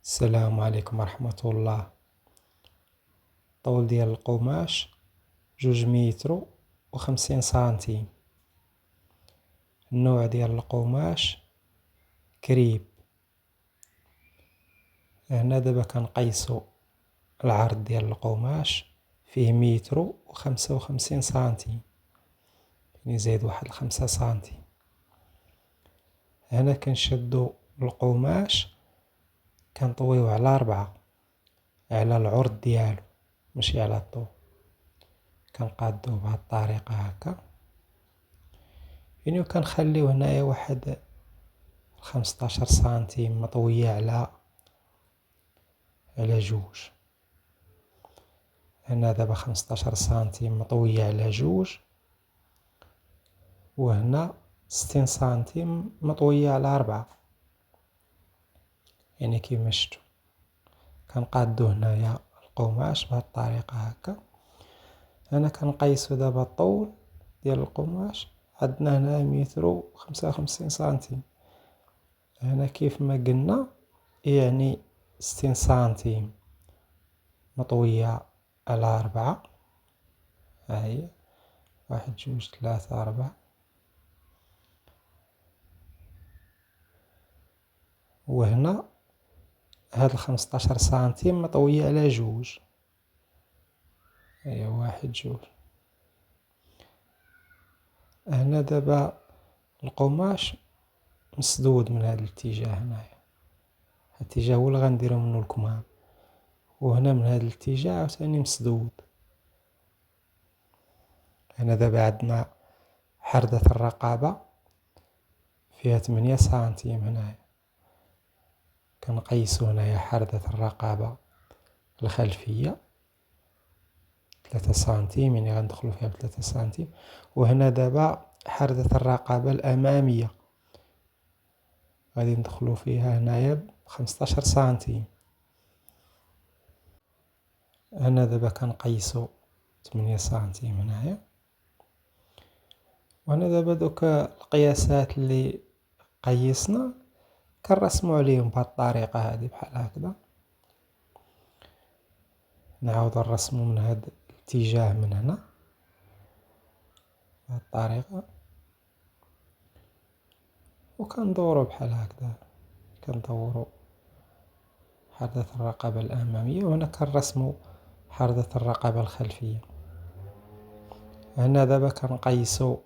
السلام عليكم ورحمة الله. الطول ديال القماش 2 متر و50 سنتيم. النوع ديال القماش كريب. هنا دابا كنقيسو العرض ديال القماش فيه 1 متر و55 سنتيم، يعني زايد واحد 5 سنتيم. هنا كنشدو القماش كنطويوه على 4 على العرض ديالو ماشي على الطول. كنقادوه بهاد الطريقة هكا، يعني وكنخليوه هنايا واحد 15 سنتيم مطوية على 2. هنا دابا 15 سنتيم مطوية على 2، وهنا 60 سنتيم مطوية على 4، يعني كيما شفتو. كنقادو هنايا القماش بهاد الطريقة هكا. هنا كنقيسو دابا الطول ديال القماش، عندنا هنا 1 متر و55 سنتيم. هنا كيف ما قلنا يعني 60 سنتيم مطوية على 4. هاهي 1 2 3 4. وهنا هاد 15 سنتيم مطوية على 2. هي 1 2. هنا دابا القماش مسدود من هاد الاتجاه هنايا، هاد الاتجاه هو اللي غنديرو منو الكمام، وهنا من هاد الاتجاه عاوتاني مسدود. هنا دابا عندنا حردة الرقبة فيها 8 سنتيم. هنايا كنقيسو هنايا حردة الرقبة الخلفية 3 سنتيم، يعني غندخلو فيها ب3 سنتيم. وهنا دابا حردة الرقبة الأمامية غادي ندخلو فيها هنايا ب15 سنتيم. هنا دابا كنقيسو 8 سنتيم هنايا. وهنا دابا دوك القياسات اللي قيسنا كنرسمو عليهم بهاد الطريقة هادي بحال هكذا. نعاودو نرسمو من هاد الاتجاه من هنا بهاد الطريقة، وكندورو بحال هكذا. كندورو حردة الرقبة الأمامية، وهنا كنرسمو حردة الرقبة الخلفية. هنا دابا كنقيسو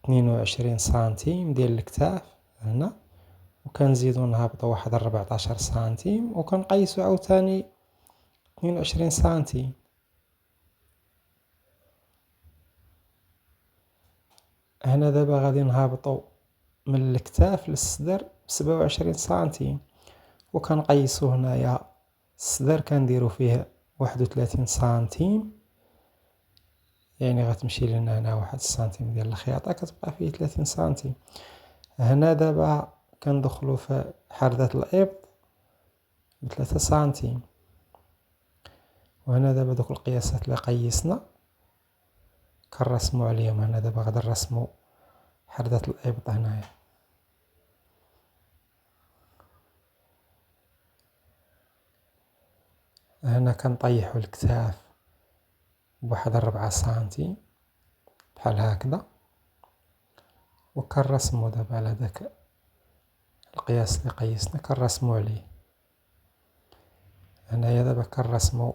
22 سنتيم ديال الكتاف هنا، وكنزيدو نهبطو واحد 14 سنتيم، وكنقيسو عاوتاني 22 سنتيم. هنا دابا غادي نهبطو من الكتاف للصدر 27 سنتيم، وكنقيسو هنايا الصدر كنديرو فيه 31 سنتيم، يعني غتمشي لنا هنا 1 سنتيم ديال الخياطة كتبقى فيه 30 سنتيم. هنا دابا كندخلو في حردة الإبط ب3 سنتيم. وهنا دابا دوك القياسات اللي قيسنا كنرسمو عليهم. هنا دابا غادي نرسمو حردة الإبط هنايا. هنا كنطيحو الكتاف بواحد 4 سنتيم بحال هكذا، وكنرسمو دابا على داك القياس اللي قيسنا كنرسمو عليه. هنايا دابا كنرسمو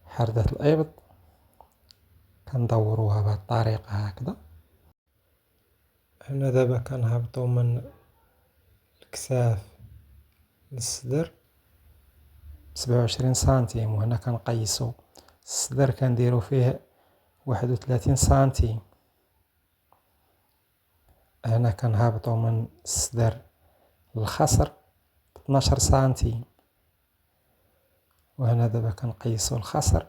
حردة الإبط، كندوروها بهاد الطريقة هكذا. هنا دابا كنهبطو من الكتاف للصدر 27 سنتيم، وهنا كنقيسو الصدر كنديرو فيه 31 سنتيم. هنا كنهبطو من الصدر للخصر 12 سنتيم، وهنا دابا كنقيسو الخصر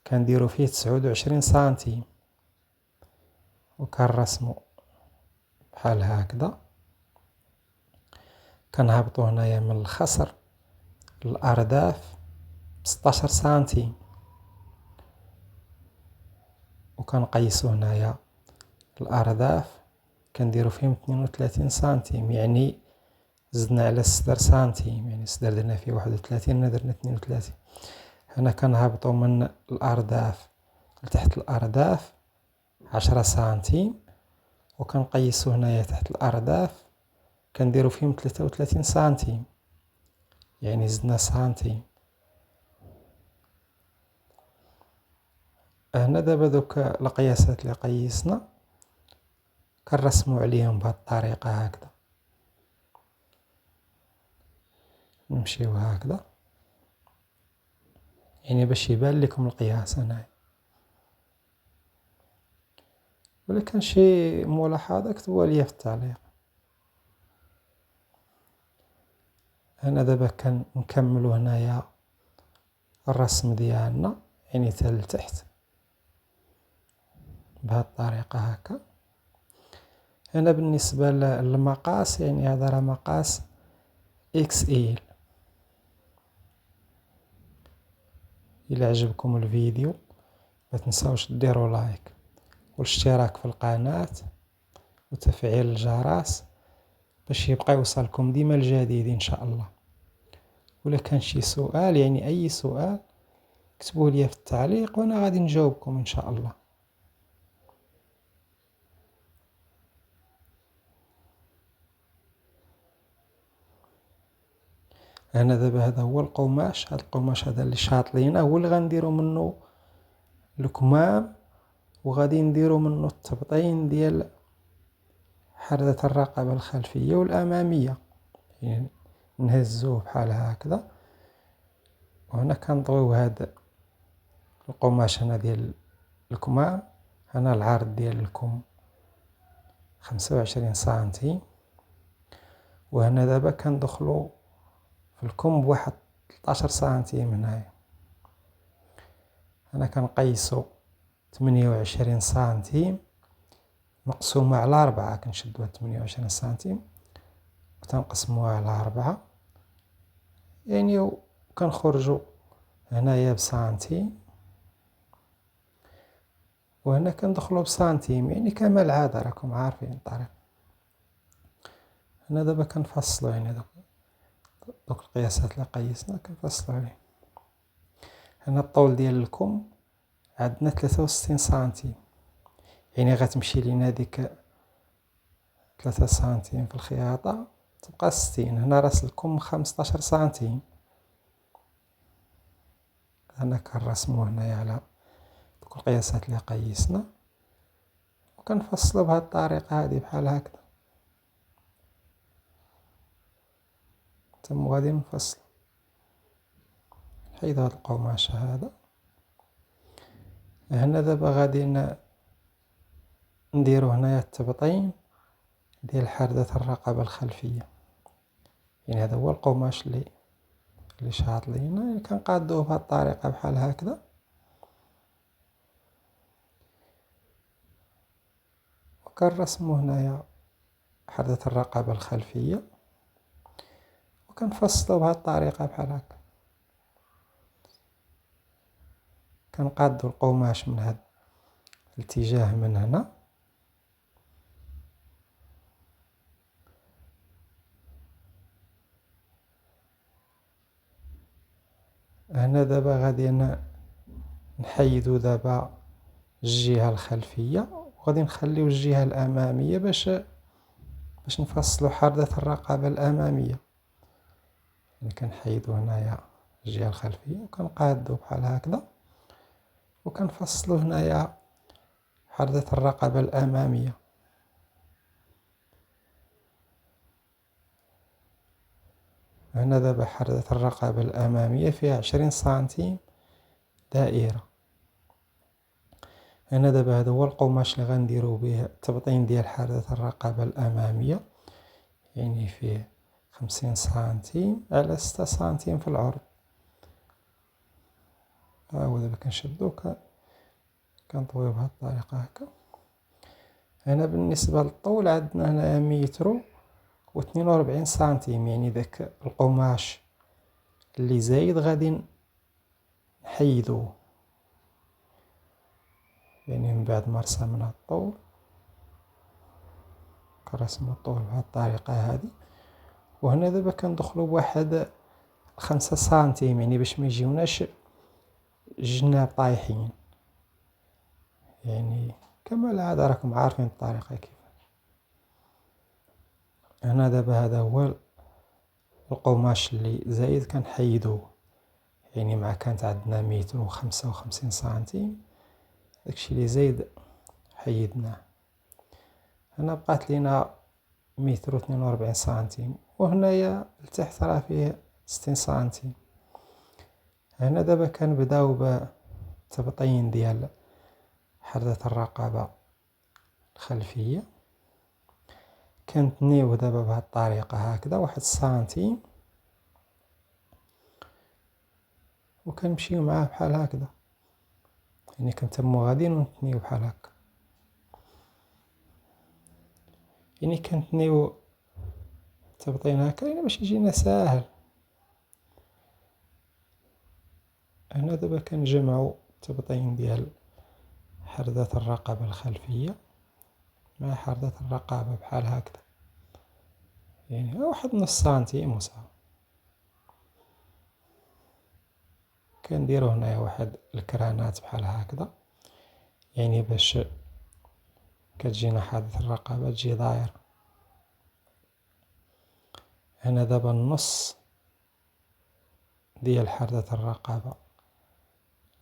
كنديرو فيه 29 سنتيم، وكنرسمو بحال هكذا. كنهبطو هنايا من الخصر للأرداف 16 سنتيم، وكنقيسو هنايا الأرداف كنديرو فيهم 32 سنتيم، يعني زدنا على السدر سنتيم، يعني السدر درنا فيه 31 هنا درنا 32. هنا كنهبطو من الأرداف لتحت الأرداف 10 سنتيم، وكنقيسو هنايا تحت الأرداف كنديرو فيهم 33 سنتيم، يعني زدنا سنتيم. هنا دابا دوك القياسات اللي قيسنا كنرسمو عليهم بهاد الطريقة هكذا، نمشيو هكذا يعني باش يبان لكم القياس هنايا. ولا كان شي ملاحظة كتبوها ليا في التعليق. هنا دابا كنكملو هنايا الرسم ديالنا يعني حتى لتحت بهاد الطريقة هكا. هنا بالنسبة للمقاس يعني هذا راه مقاس XL. إلا عجبكم الفيديو ما تنساوش ديروا لايك والاشتراك في القناة وتفعيل الجرس باش يبقى يوصلكم ديما الجديد ان شاء الله. ولا كان شي سؤال يعني اي سؤال كتبوه لي في التعليق وانا غادي نجاوبكم ان شاء الله. هنا دابا هذا هو القماش، هذا القماش هذا اللي شاط لينا هو اللي غنديرو منه الكمام، وغادي نديرو منه التبطين ديال حردة الرقبة الخلفية والأمامية، يعني نهزوه بحال هكذا. وهنا كنطويو هاد القماش هنا ديال الكمام. هنا العرض ديال الكم 25 سنتيم، وهنا دابا كندخلو في الكم بواحد 13 سنتيم. هنايا هنا كنقيسو 28 سنتيم مقسومة على 4، كنشدوها 28 سنتيم وتنقسموها على 4 يعني وكنخرجو هنايا بسنتيم، وهنا كندخلو بسنتيم يعني كما العادة راكم عارفين الطريقة. هنا دابا كنفصلو يعني دوك القياسات اللي قيسنا كنفصلو عليه. هنا الطول ديال الكم عندنا 63 سنتيم، يعني غتمشي لينا ديك 3 سنتيم في الخياطة تبقى 60. هنا راس الكم 15 سنتيم. هنا كنرسمو هنايا على دوك القياسات اللي قيسنا وكنفصلو بهاد الطريقة هادي بحال هكذا. تم غادي نفصل نحيد هاد القماش هذا. هنا دابا غادي نديرو هنايا التبطين ديال حردة الرقبة الخلفية، يعني هذا هو القماش اللي شاط لينا، يعني كنقادوه بهاد الطريقة بحال هكذا وكنرسمو هنايا حردة الرقبة الخلفية وكنفصلو بهاد الطريقة بحال هكا. كنقادو القماش من هاد الاتجاه من هنا هنا. دابا غادي نحيدو دابا الجهة الخلفية وغادي نخليو الجهة الأمامية باش نفصلو حردة الرقبة الأمامية. يعني كنحيدو هنايا الجهة الخلفية وكنقادو بحال هكذا وكنفصلو هنايا حردة الرقبة الأمامية. هنا دابا حردة الرقبة الأمامية فيها 20 سنتيم دائرة. هنا دابا هذا هو القماش اللي غنديرو به التبطين ديال حردة الرقبة الأمامية، يعني فيه 50 سنتيم على 6 سنتيم في العرض. ها هو دابا كنشدو كنطويو بهاد الطريقة هكا. هنا بالنسبة للطول عندنا هنايا 142 سنتيم، يعني داك القماش اللي زايد غادي نحيدوه، يعني من بعد ما رسمنا الطول كنرسمو الطول بهاد الطريقة هادي وهنا دابا كندخلو بواحد 5 سنتيم، يعني باش ما يجيوناش الجناب طايحين، يعني كما العادة راكم عارفين الطريقة كيف. هنا دابا هذا هو القماش اللي زايد كنحيدوه، يعني مع كانت عندنا 1 متر و55 سنتيم، داكشي اللي زايد حيدناه. هنا بقات لينا 1 متر و42 سنتيم، وهنايا لتحت راه فيه 60 سنتيم. هنا دابا كنبداو بالتبطين ديال حردة الرقبة الخلفية. كنتنيوه دابا بهاد الطريقة هكذا 1 سنتيم، وكنمشيو معاه بحال هكذا، يعني كنتمو غاديين ونتنيو بحال هكا، يعني كنتنيو التبطين هكا يعني باش يجينا ساهل. هنا دابا كنجمعو التبطين ديال حردة الرقبة الخلفية مع حردة الرقبة بحال هكذا، يعني واحد 1 سنتيم وصافي. كنديرو هنايا واحد الكرانات بحال هكذا، يعني باش كتجينا حردة الرقبة تجي دايرة. هنا دابا النص ديال حردة الرقبة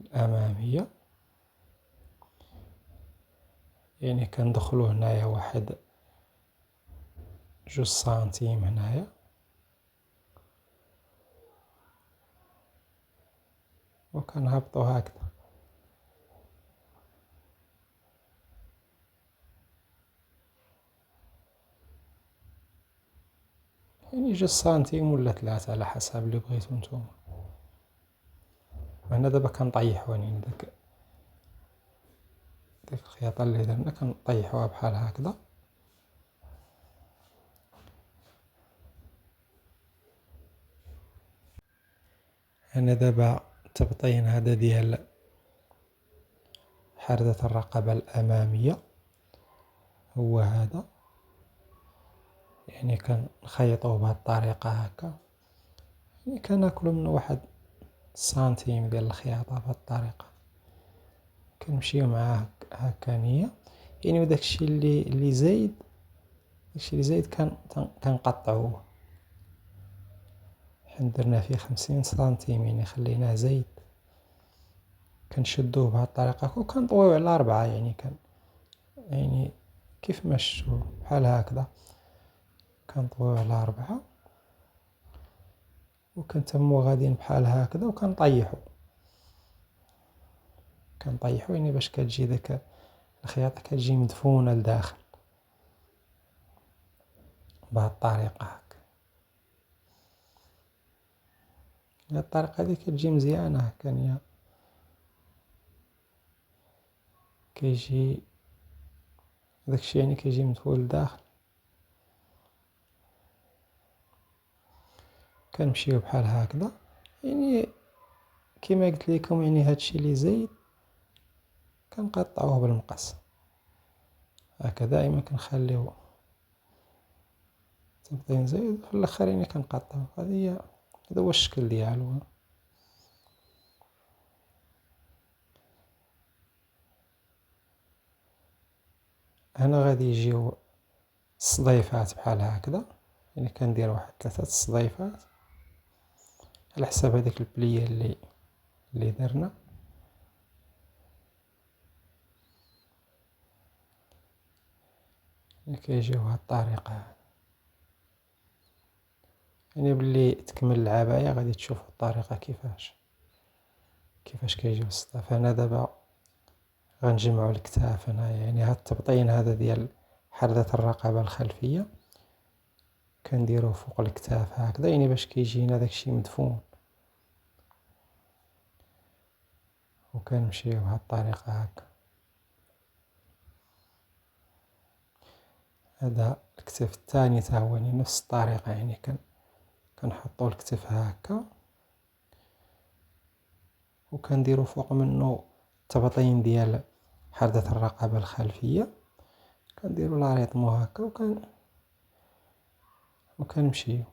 الأمامية، يعني كندخلو هنايا واحد 2 سنتيم هنايا، وكنهبطو هكذا. يعني 2 سنتيم ولا 3 على حسب اللي بغيتو نتوما. وهنا دابا كنطيحو، يعني داك الخياطة اللي درنا كنطيحوها بحال هكذا. هنا دابا التبطين هذا ديال حردة الرقبة الأمامية هو هذا، يعني كنخيطوه بهاد الطريقة هكا، يعني كناكلو منه واحد سنتيم ديال الخياطة بهاد الطريقة. كنمشيو معاه هكانية، يعني وداكشي اللي زايد، داكشي اللي زايد كنقطعوه. حنا درنا فيه 50 سنتيم، يعني خليناه زايد. كنشدوه بهاد الطريقة وكنطويوه على 4، يعني كيف ما شفتو بحال هكذا، كنطويوه على 4 وكنتمو غاديين بحال هكذا، وكنطيحو يعني باش كتجي داك الخياطة كتجي مدفونة لداخل بهاد الطريقة هكا. هاد الطريقة هادي كتجي مزيانة هكانية، كيجي داكشي يعني كيجي مدفون لداخل. كنمشيو بحال هكذا، يعني كما قلت لكم، يعني هادشي اللي زايد كنقطعوه بالمقص هكا. دائما كنخليو تبطين زايد في الاخر، يعني كنقطعو. هذا هو الشكل ديالو. هنا غادي يجيو الصديفات بحال هكذا، يعني كندير واحد 3 الصديفات على حساب هذيك البلية اللي درنا. كيجيو بهاد الطريقة، يعني باللي تكمل العباية غادي تشوفوا الطريقة كيفاش كيجيو الصداف. هنا دابا غنجمعوا الكتاف هنايا، يعني هاد التبطين هذا ديال حردة الرقبة الخلفية كنديروه فوق الكتاف هكذا، يعني باش كيجينا داكشي مدفون. وكنمشيو بهاد الطريقة هكا. هذا الكتف الثاني تا هو نفس الطريقة، يعني كنحطو الكتف هكا، وكنديرو فوق منه التبطين ديال حردة الرقبة الخلفية، كنديرو لا ريطمو هكا وكنمشيو.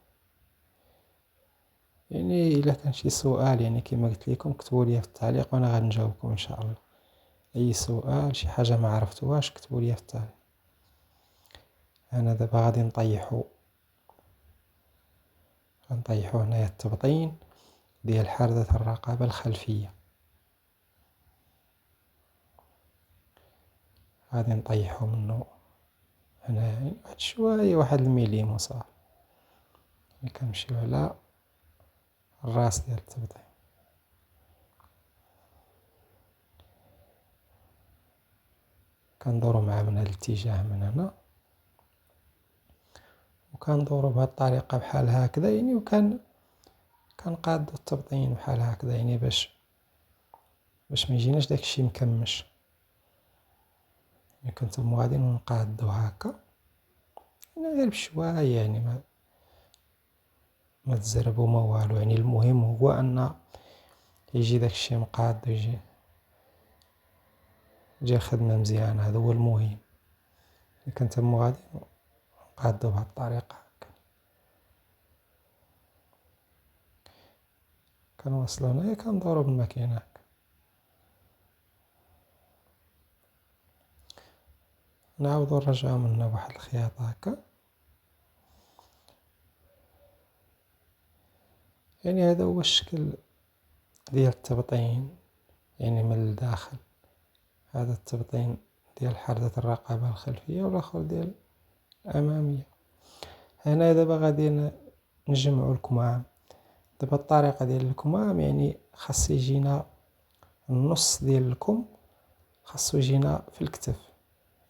يعني إلا كان شي سؤال يعني كما قلت لكم كتبوا لي في التعليق وانا غنجاوبكم ان شاء الله. اي سؤال شي حاجه ما عرفتوهاش كتبوا لي في التعليق. انا دابا غادي غنطيحو هنايا التبطين ديال حردة الرقبة الخلفية. غادي نطيحو منه هنايا واحد شوية، واحد الميليم وصافي. كنمشيو على الراس ديال التبطين، كندورو معاه من هاد الاتجاه من هنا، وكندورو بهاد الطريقة بحال هكذا يعني، كنقادو التبطين بحال هكذا يعني باش ما يجيناش داكشي مكمش. يعني كنتم غاديين ونقادو هكا يعني غير بشوية يعني ما تزربو ما والو. يعني المهم هو ان يجي داكشي مقاد ويجي الخدمة مزيانة، هذا هو المهم. كنتم غادي نقادو بهاد الطريقة هكا. كنوصلو هنايا كندورو بالماكينة هكا، نعاودو نرجعو من هنا بواحد الخياطة هكا. يعني هذا هو الشكل ديال التبطين يعني من الداخل. هذا التبطين ديال حردة الرقبة الخلفية والاخر ديال الأمامية. هنا دابا غادي نجمعو الكمام. دابا الطريقة ديال الكمام يعني خاص يجينا النص ديال الكم خاصو يجينا في الكتف.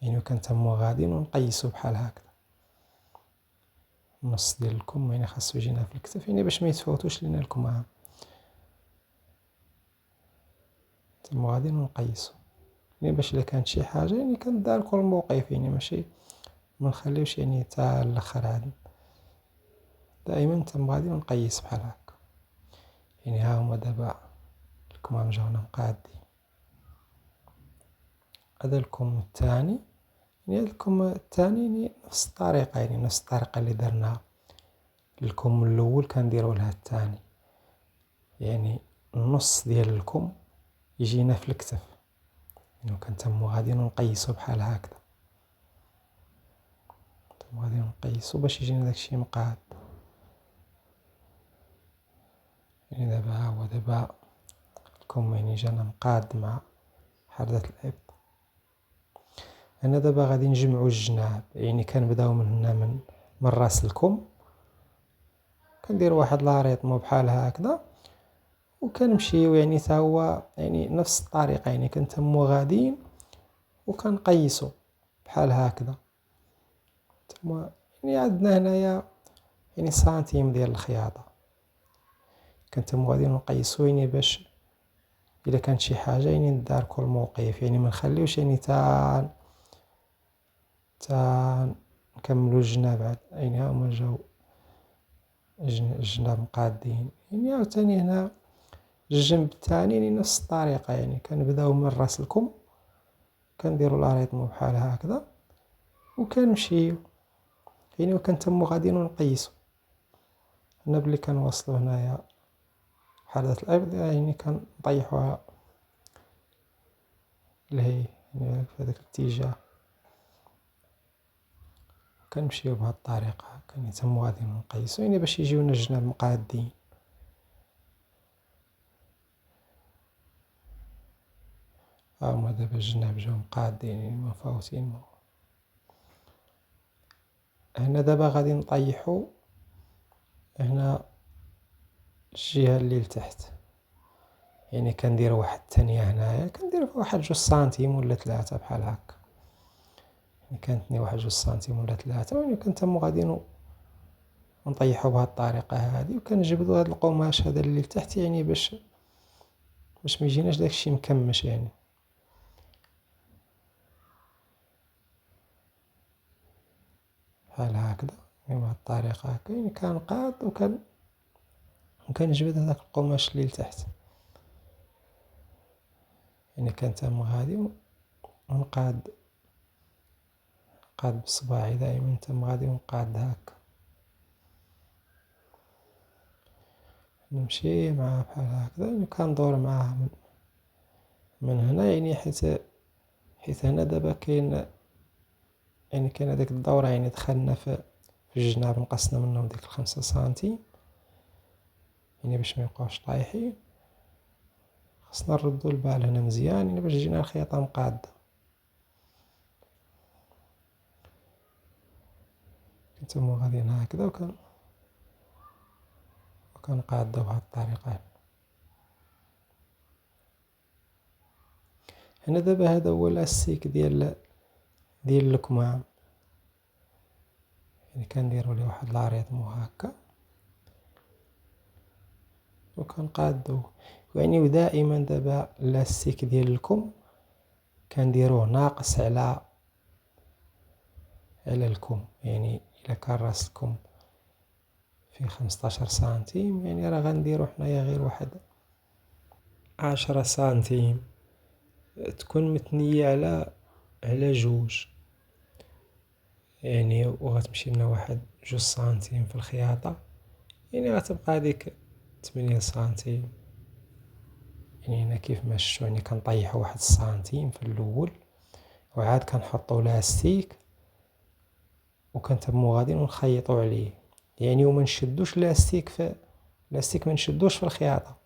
يعني كنتمو غاديين ونقيسو بحال هكذا. النص ديال الكم يعني خاصو يجينا في الكتف يعني باش ما يتفوتوش لينا الكمام. تما غاديين ونقيسو يعني باش الا كانت شي حاجه يعني كندار كل موقف يعني ماشي ما نخليوش يعني حتى الاخر عاد. دائما تما غادي نقيس بحال هكا. يعني ها هما دابا الكمام جاونا مقادين. هذا الكم الثاني يعني هذا الكم الثاني يعني نفس الطريقه، يعني نفس الطريقه اللي درناها الكم الاول كنديروا لها الثاني. يعني النص ديال الكم يجينا في الكتف يعني كنتمو غادي نقيسو بحال هكذا. تما غادي نقيسو باش يجينا داكشي مقاد. يعني دابا ها هو دابا الكم يعني جانا مقاد مع حردة الإبط. أنا دابا غادي نجمعو الجناب. يعني كنبداو من هنا من راس الكم، كندير واحد لاريطمو بحال هكذا وكنمشيو يعني تا هو يعني نفس الطريقة. يعني كنتمو غاديين وكنقيسو بحال هكذا. تما يعني عندنا هنايا يعني سنتيم ديال الخياطة. كنتمو غاديين نقيسو يعني باش إلا كانت شي حاجة يعني ندار كل موقف. يعني ما نخليوش يعني تا نكملو الجناب عاد. يعني ها هما جاو الجناب مقادين. يعني عاوتاني هنا الجنب الثاني يعني نفس الطريقة. يعني كنبداو من راس الكم كنديرو لاريطمو بحال هكذا وكنمشيو يعني وكنتمو غاديين ونقيسو. هنا بلي كنوصلو هنايا حردة الإبط يعني كنطيحوها لهي يعني في هذاك الاتجاه. كنمشيو بهاد الطريقة هكا يعني تما غادي نقيسو يعني باش يجيونا الجناب مقادين. ها هما دابا الجناب جاو مقادين يعني مفاوتين. هنا دابا غادي نطيحو هنا الجهة اللي لتحت. يعني كندير واحد الثانية هنايا كندير واحد 2 سنتيم ولا 3 بحال هكا. يعني كانتني واحد 2 سنتيم ولا 3 يعني كنتمو غادي نطيحو بهاد الطريقة هادي وكنجبدو هاد القماش هذا اللي لتحت يعني باش ما يجيناش داكشي مكمش. يعني بحال هكذا يعني بهاد الطريقة هكا. يعني كنقاد وكنجبد هداك القماش اللي لتحت. يعني كنتم غادي ونقاد بصباعي دائما تم غادي ونقاد هكا. نمشي معاه بحال هكذا، يعني كندور معاه من هنا، يعني حيت هنا دابا كاين هاديك الدورة، يعني دخلنا في الجناب، نقصنا منهم ديك 5 سنتيم، يعني باش ميبقاوش طايحين. خصنا نردو البال هنا مزيان، يعني باش تجينا الخياطة مقادة. كنتمو غاديين هكذا وكنقادو بهاد الطريقة. هنا دابا هذا هو لاستيك ديال الكمام، يعني كنديرو ليه واحد العريضمو هكا وكنقادوه. يعني ودائما دابا لاستيك ديال الكم كنديروه ناقص على الكم، يعني الا كان راس الكم فيه 15 سنتيم، يعني راه غنديرو حنايا غير واحد 10 سنتيم، تكون متنية على 2، يعني وغتمشي لنا واحد 2 سنتيم في الخياطة، يعني غتبقى ديك 8 سنتيم. يعني هنا كيف ما شفتو، يعني كنطيحو واحد السنتيم في الأول، وعاد كنحطو لاستيك وكنتمو غاديين ونخيطو عليه، يعني وما نشدوش لاستيك ما نشدوش في الخياطة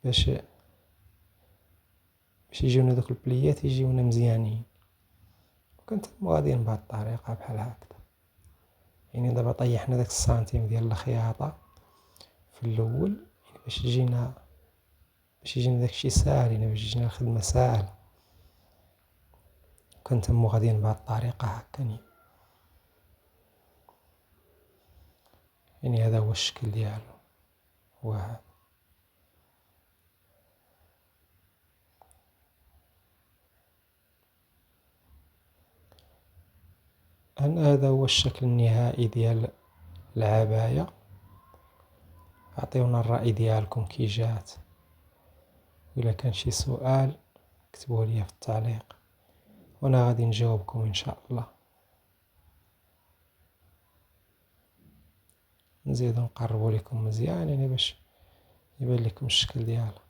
باش يجيونا دوك البليات يجيونا مزيانين. وكنتمو غاديين بهاد الطريقة بحال هكذا. يعني دابا طيحنا داك السنتيم ديال الخياطة في الأول، يعني باش يجينا داكشي ساهل، يعني باش تجينا الخدمة ساهلة. وكنتمو غاديين بهاد الطريقة هكا، يعني هذا هو الشكل ديالو. وهذا هذا هو الشكل النهائي ديال العباية. عطيونا الرأي ديالكم كي جات، وإلا كان شي سؤال كتبوه لي في التعليق وانا غادي نجاوبكم ان شاء الله. نزيدو نقربو لكم مزيان، يعني باش يبان لكم الشكل ديالها.